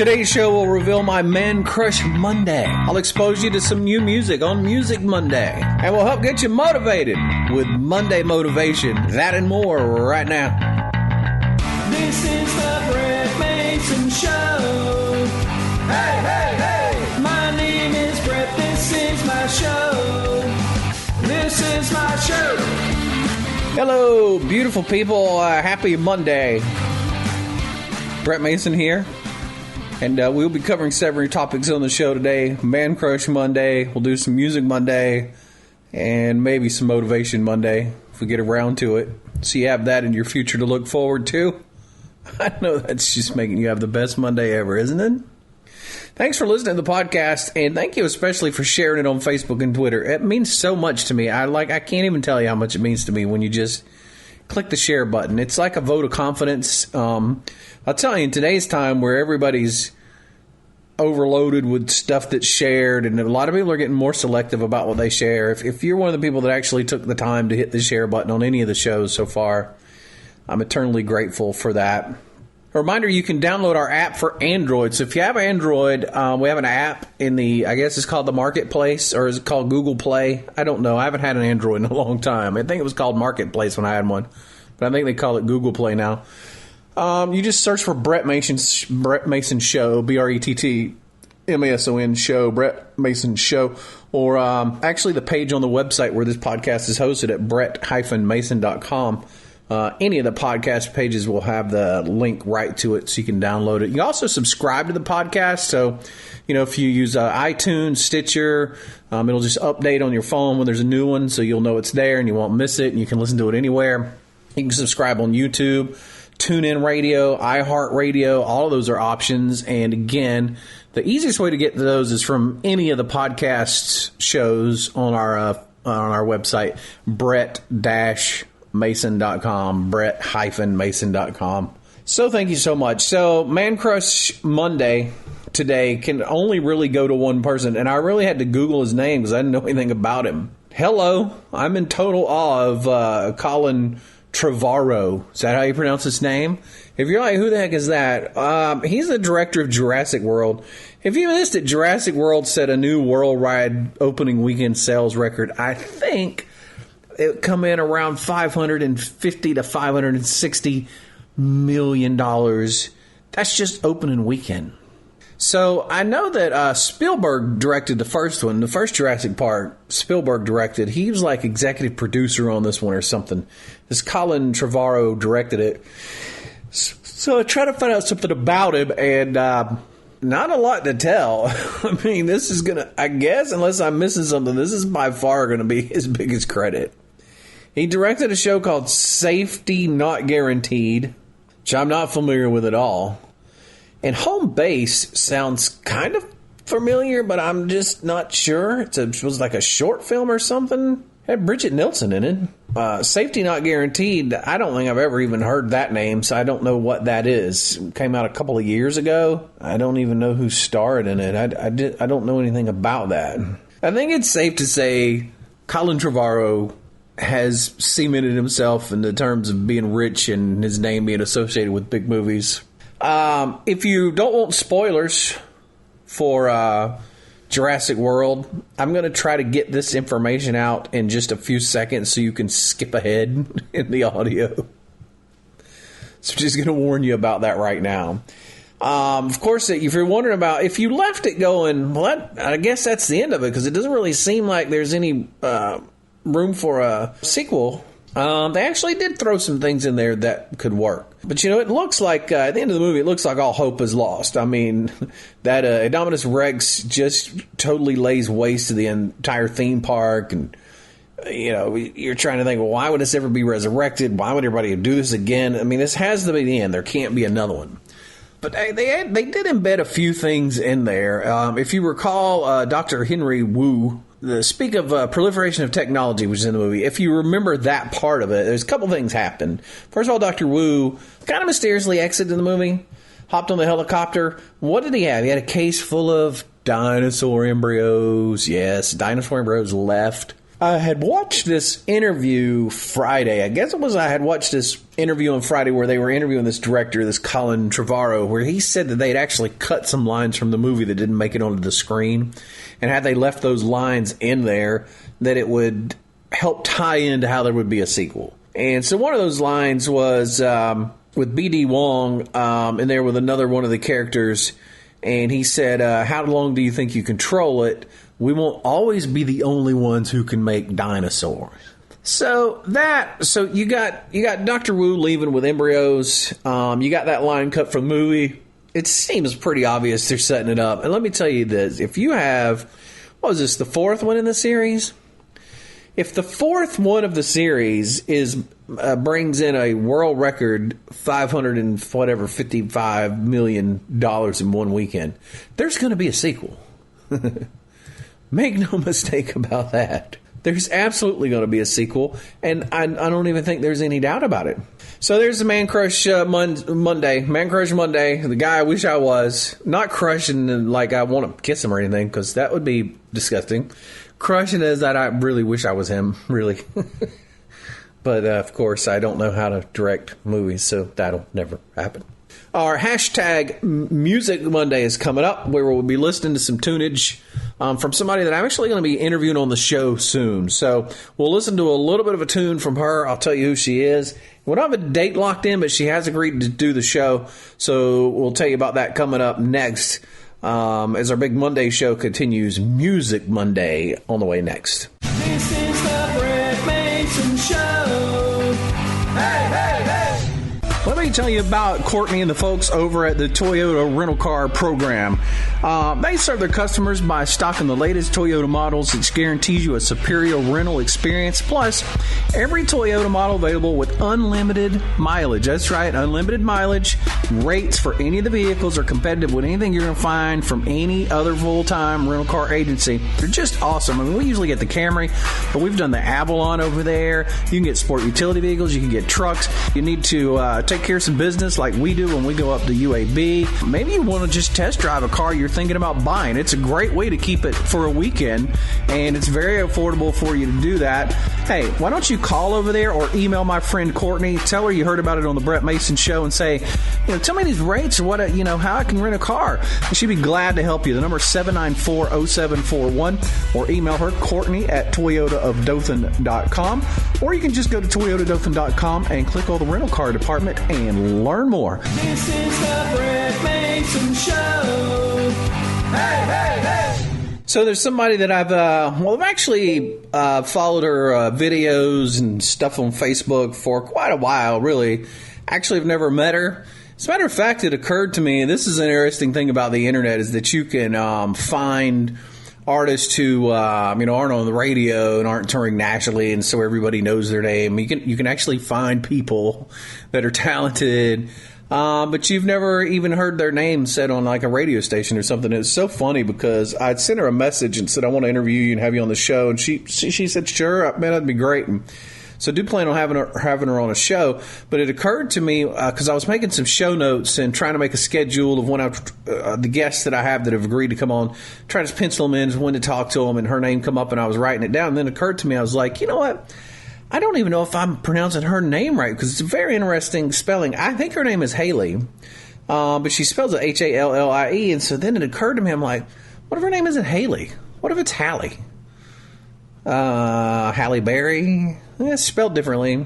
Today's show will reveal my Man Crush Monday. I'll expose you to some new music on Music Monday. And we'll help get you motivated with Monday Motivation. That and more right now. This is the Brett Mason Show. Hey, hey, hey. My name is Brett. This is my show. This is my show. Hello, beautiful people. Happy Monday. Brett Mason here. And we'll be covering several topics on the show today. Man Crush Monday. We'll do some Music Monday. And maybe some Motivation Monday if we get around to it. So you have that in your future to look forward to. I know that's just making you have the best Monday ever, isn't it? Thanks for listening to the podcast. And thank you especially for sharing it on Facebook and Twitter. It means so much to me. I can't even tell you how much it means to me when you just click the share button. It's like a vote of confidence. I'll tell you, in today's time where everybody's overloaded with stuff that's shared, and a lot of people are getting more selective about what they share. If you're one of the people that actually took the time to hit the share button on any of the shows so far, I'm eternally grateful for that. A reminder, you can download our app for Android. So if you have Android, we have an app in the, I guess it's called the Marketplace, or is it called Google Play? I don't know. I haven't had an Android in a long time. I think it was called Marketplace when I had one, but I think they call it Google Play now. You just search for Brett Mason Show, BRETTMASON Show, Brett Mason Show, or actually the page on the website where this podcast is hosted at brett-mason.com. Any of the podcast pages will have the link right to it so you can download it. You also subscribe to the podcast. So, if you use iTunes, Stitcher, it'll just update on your phone when there's a new one so you'll know it's there and you won't miss it and you can listen to it anywhere. You can subscribe on YouTube, TuneIn Radio, iHeartRadio. All of those are options. And again, the easiest way to get to those is from any of the podcast shows on our website, brett-mason.com, brett-mason.com. So thank you so much. So Man Crush Monday today can only really go to one person, and I really had to Google his name because I didn't know anything about him. Hello, I'm in total awe of Colin Trevorrow. Is that how you pronounce his name? If you're like, who the heck is that? He's the director of Jurassic World. If you missed it, Jurassic World set a new worldwide opening weekend sales record. I think it would come in around $550 to $560 million. That's just opening weekend. So I know that Spielberg directed the first one, the first Jurassic Park. Spielberg directed. He was like executive producer on this one or something. This Colin Trevorrow directed it. So I tried to find out something about him, and not a lot to tell. I mean, this is gonna, I guess, unless I'm missing something, this is by far going to be his biggest credit. He directed a show called Safety Not Guaranteed, which I'm not familiar with at all. And Home Base sounds kind of familiar, but I'm just not sure. It was like a short film or something. It had Bridget Nielsen in it. Safety Not Guaranteed, I don't think I've ever even heard that name, so I don't know what that is. It came out a couple of years ago. I don't even know who starred in it. I don't know anything about that. I think it's safe to say Colin Trevorrow has cemented himself in the terms of being rich and his name being associated with big movies. If you don't want spoilers for Jurassic World, I'm going to try to get this information out in just a few seconds so you can skip ahead in the audio. So just going to warn you about that right now. Of course, if you're wondering about, if you left it going, well, I guess that's the end of it because it doesn't really seem like there's any room for a sequel. They actually did throw some things in there that could work. But, it looks like, at the end of the movie, it looks like all hope is lost. I mean, that Indominus Rex just totally lays waste to the entire theme park. And, you're trying to think, well, why would this ever be resurrected? Why would everybody do this again? I mean, this has to be the end. There can't be another one. But they did embed a few things in there. If you recall, Dr. Henry Wu, speak of proliferation of technology, which is in the movie. If you remember that part of it, there's a couple things happened. First of all, Dr. Wu kind of mysteriously exited the movie, hopped on the helicopter. What did he have? He had a case full of dinosaur embryos. Yes, dinosaur embryos left. I had watched this interview Friday. I guess it was I had watched this interview on Friday where they were interviewing this director, this Colin Trevorrow, where he said that they'd actually cut some lines from the movie that didn't make it onto the screen. And had they left those lines in there, that it would help tie into how there would be a sequel. And so one of those lines was with B.D. Wong in there with another one of the characters. And he said, how long do you think you control it? We won't always be the only ones who can make dinosaurs. So you got Dr. Wu leaving with embryos. You got that line cut from the movie. It seems pretty obvious they're setting it up. And let me tell you this. If you have, what was this, the fourth one in the series? If the fourth one of the series brings in a world record $55 million in one weekend, there's going to be a sequel. Make no mistake about that. There's absolutely going to be a sequel, and I don't even think there's any doubt about it. So there's the Man Crush Monday. Man Crush Monday, the guy I wish I was. Not crushing like I want to kiss him or anything, because that would be disgusting. Crushing is that I really wish I was him, really. But, of course, I don't know how to direct movies, so that'll never happen. Our hashtag Music Monday is coming up, where we'll be listening to some tunage from somebody that I'm actually going to be interviewing on the show soon. So we'll listen to a little bit of a tune from her. I'll tell you who she is. We don't have a date locked in, but she has agreed to do the show. So we'll tell you about that coming up next as our big Monday show continues. Music Monday on the way next. This is the Brett Mason Show. Hey, hey, hey. Let me tell you about Courtney and the folks over at the Toyota Rental Car Program. They serve their customers by stocking the latest Toyota models, which guarantees you a superior rental experience. Plus, every Toyota model available with unlimited mileage. That's right, unlimited mileage. Rates for any of the vehicles are competitive with anything you're going to find from any other full-time rental car agency. They're just awesome. I mean, we usually get the Camry, but we've done the Avalon over there. You can get sport utility vehicles. You can get trucks. You need to take care of some business like we do when we go up to UAB. Maybe you want to just test drive a car you're thinking about buying. It's a great way to keep it for a weekend, and it's very affordable for you to do that. Hey, why don't you call over there or email my friend Courtney, tell her you heard about it on the Brett Mason Show, and say, tell me these rates or how I can rent a car. And she'd be glad to help you. The number is 794-0741, or email her, Courtney at toyotaofdothan.com, or you can just go to toyotadothan.com and click on the rental car department and learn more. This is the Brett Mason Show. Hey, hey, hey. So there's somebody that I've actually followed her videos and stuff on Facebook for quite a while, really. Actually, I've never met her. As a matter of fact, it occurred to me, and this is an interesting thing about the internet, is that you can find artists who aren't on the radio and aren't touring nationally, and so everybody knows their name. You can actually find people that are talented, but you've never even heard their name said on like a radio station or something. It's so funny because I'd sent her a message and said, I want to interview you and have you on the show, and she said, sure, man, that'd be great. And so I do plan on having her on a show. But it occurred to me, because I was making some show notes and trying to make a schedule of when the guests that I have that have agreed to come on, trying to pencil them in, when to talk to them, and her name come up, and I was writing it down. And then it occurred to me, I was like, you know what? I don't even know if I'm pronouncing her name right, because it's a very interesting spelling. I think her name is Hallie, but she spells it Hallie. And so then it occurred to me, I'm like, what if her name isn't Haley? What if it's Hallie? Halle Berry? It's spelled differently.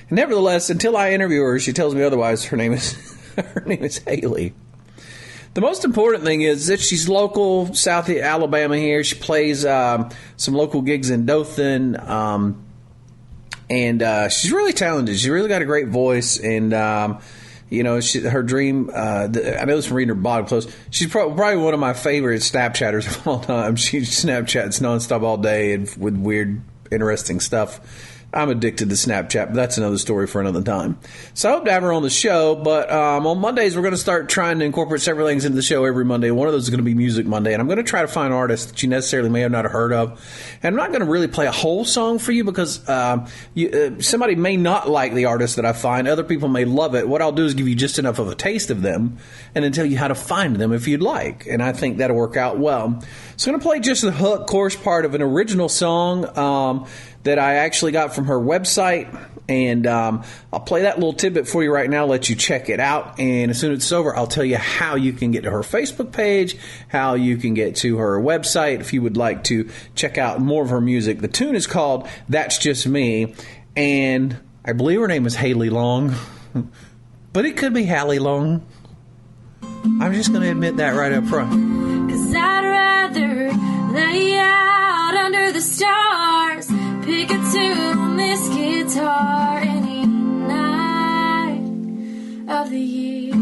Nevertheless, until I interview her, she tells me otherwise. Her name is Haley. The most important thing is that she's local, South Alabama here. She plays some local gigs in Dothan, and she's really talented. She's really got a great voice, and her dream. I know this from reading her blog post. She's probably one of my favorite Snapchatters of all time. She Snapchats nonstop all day and with weird, interesting stuff. I'm addicted to Snapchat, but that's another story for another time. So I hope to have her on the show, but on Mondays, we're going to start trying to incorporate several things into the show every Monday. One of those is going to be Music Monday, and I'm going to try to find artists that you necessarily may have not heard of. And I'm not going to really play a whole song for you because somebody may not like the artist that I find. Other people may love it. What I'll do is give you just enough of a taste of them and then tell you how to find them if you'd like. And I think that'll work out well. So I'm going to play just the hook chorus part of an original song that I actually got from her website. And I'll play that little tidbit for you right now, let you check it out. And as soon as it's over, I'll tell you how you can get to her Facebook page, how you can get to her website if you would like to check out more of her music. The tune is called That's Just Me. And I believe her name is Hallie Long. But it could be Hallie Long. I'm just going to admit that right up front. 'Cause I'd rather lay out under the stars, pick a tune on this guitar any night of the year.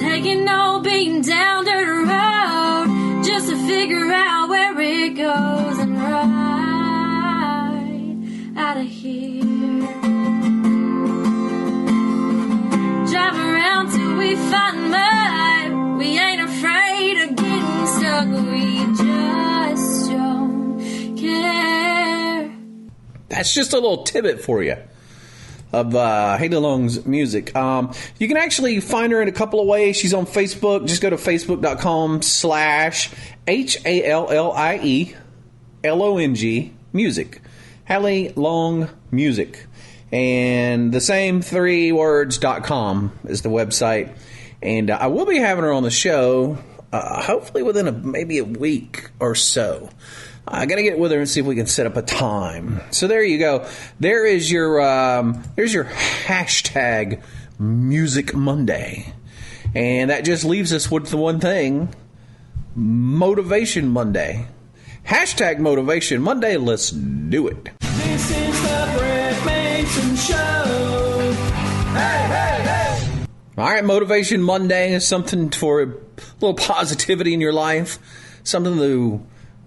Taking no beating down dirt road just to figure out where it goes and right out of here. Drive around till we find mud. We ain't afraid of getting stuck. We just don't care. That's just a little tidbit for you of Hallie Long's music. You can actually find her in a couple of ways. She's on Facebook. Just go to facebook.com/HALLIELONG music. Hallie Long Music. And the same 3 words.com is the website. And I will be having her on the show, hopefully within maybe a week or so. I got to get with her and see if we can set up a time. So there you go. There's your hashtag Music Monday. And that just leaves us with the one thing, Motivation Monday. Hashtag Motivation Monday. Let's do it. This is the Brett Mason Show. Hey, hey, hey. All right, Motivation Monday is something for a little positivity in your life, something to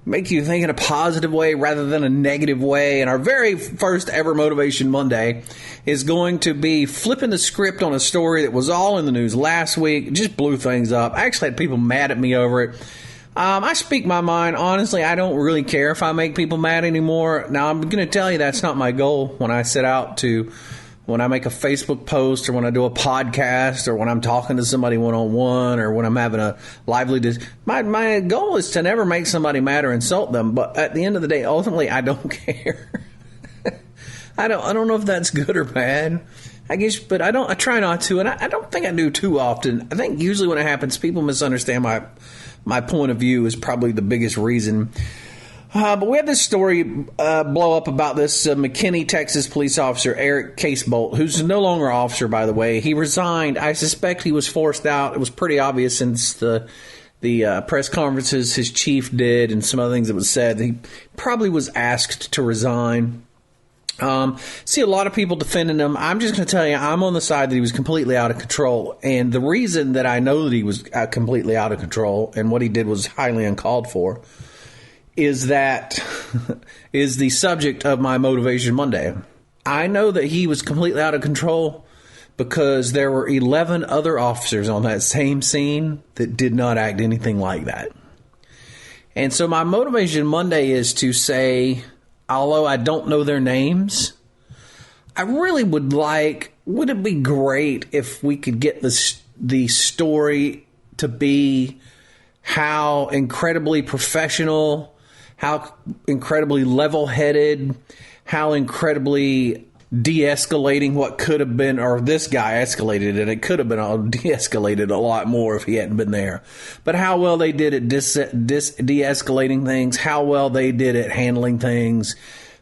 make you think in a positive way rather than a negative way. And our very first ever Motivation Monday is going to be flipping the script on a story that was all in the news last week. It just blew things up. I actually had people mad at me over it. I speak my mind. Honestly, I don't really care if I make people mad anymore. Now, I'm going to tell you that's not my goal when I set out to, when I make a Facebook post or when I do a podcast or when I'm talking to somebody one-on-one or when I'm having a lively my goal is to never make somebody mad or insult them. But at the end of the day, ultimately, I don't care. I don't know if that's good or bad. I guess, but I try not to, and I don't think I do too often. I think usually when it happens, people misunderstand my point of view is probably the biggest reason. But we had this story blow up about this McKinney, Texas police officer, Eric Casebolt, who's no longer an officer, by the way. He resigned. I suspect he was forced out. It was pretty obvious since the press conferences his chief did and some other things that was said. He probably was asked to resign. See a lot of people defending him. I'm just going to tell you, I'm on the side that he was completely out of control. And the reason that I know that he was completely out of control and what he did was highly uncalled for is that is the subject of my Motivation Monday. I know that he was completely out of control because there were 11 other officers on that same scene that did not act anything like that. And so my Motivation Monday is to say, although I don't know their names, I really would it be great if we could get the story to be how incredibly professional, how incredibly level-headed, how incredibly de-escalating what could have been, or this guy escalated it. It could have been de-escalated a lot more if he hadn't been there. But how well they did at de-escalating things, how well they did at handling things,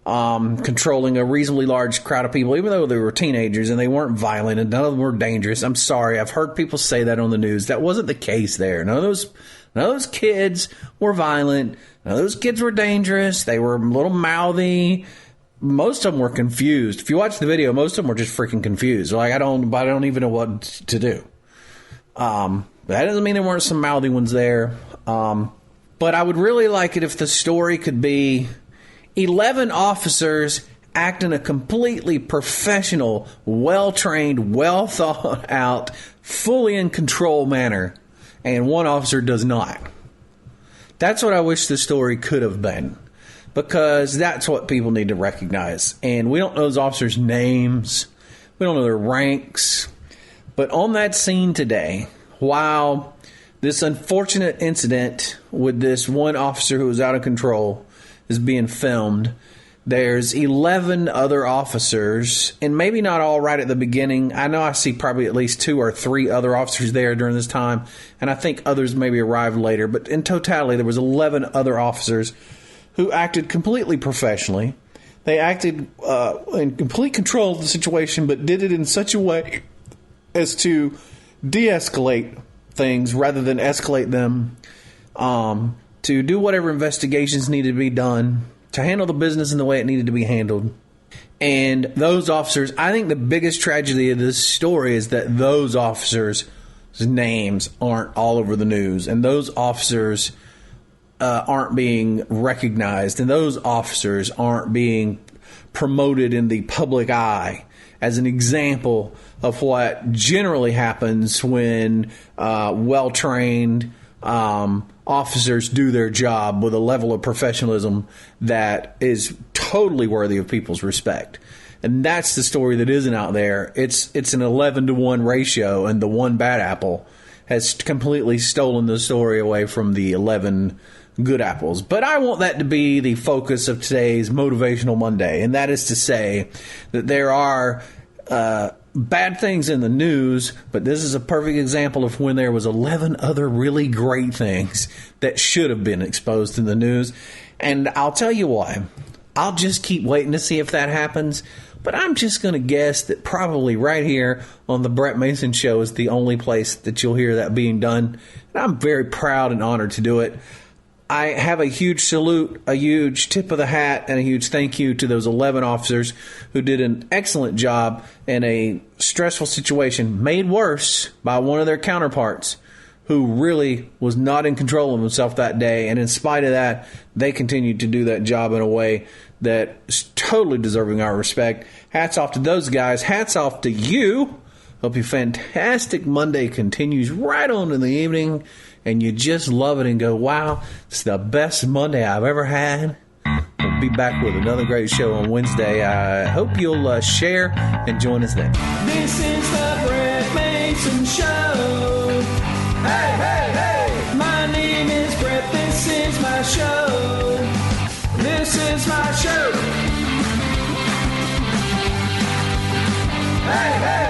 controlling a reasonably large crowd of people, even though they were teenagers and they weren't violent and none of them were dangerous. I'm sorry, I've heard people say that on the news. That wasn't the case there. None of those kids were violent. None of those kids were dangerous. They were a little mouthy. Most of them were confused. If you watch the video, most of them were just freaking confused. Like, I don't even know what to do. That doesn't mean there weren't some mouthy ones there. But I would really like it if the story could be 11 officers act in a completely professional, well-trained, well-thought-out, fully in control manner, and one officer does not. That's what I wish the story could have been. Because that's what people need to recognize. And we don't know those officers' names. We don't know their ranks. But on that scene today, while this unfortunate incident with this one officer who was out of control is being filmed. There's 11 other officers, and maybe not all right at the beginning. I know I see probably at least 2 or 3 other officers there during this time, and I think others maybe arrived later. But in totality, there was 11 other officers who acted completely professionally. They acted in complete control of the situation, but did it in such a way as to de-escalate things rather than escalate them, to do whatever investigations needed to be done, to handle the business in the way it needed to be handled. And those officers, I think the biggest tragedy of this story is that those officers' names aren't all over the news, and those officers aren't being recognized, and those officers aren't being promoted in the public eye as an example of what generally happens when well-trained officers do their job with a level of professionalism that is totally worthy of people's respect. And that's the story that isn't out there. It's an 11-to-1 ratio, and the one bad apple has completely stolen the story away from the 11 good apples. But I want that to be the focus of today's Motivational Monday, and that is to say that there are bad things in the news, but this is a perfect example of when there was 11 other really great things that should have been exposed in the news. And I'll tell you why. I'll just keep waiting to see if that happens, but I'm just going to guess that probably right here on the Brett Mason Show is the only place that you'll hear that being done. And I'm very proud and honored to do it. I have a huge salute, a huge tip of the hat, and a huge thank you to those 11 officers who did an excellent job in a stressful situation made worse by one of their counterparts who really was not in control of himself that day. And in spite of that, they continued to do that job in a way that is totally deserving our respect. Hats off to those guys. Hats off to you. Hope your fantastic Monday continues right on in the evening, and you just love it and go, wow, it's the best Monday I've ever had. We'll be back with another great show on Wednesday. I hope you'll share and join us then. This is the Brett Mason Show. Hey, hey, hey. My name is Brett. This is my show. This is my show. Hey, hey.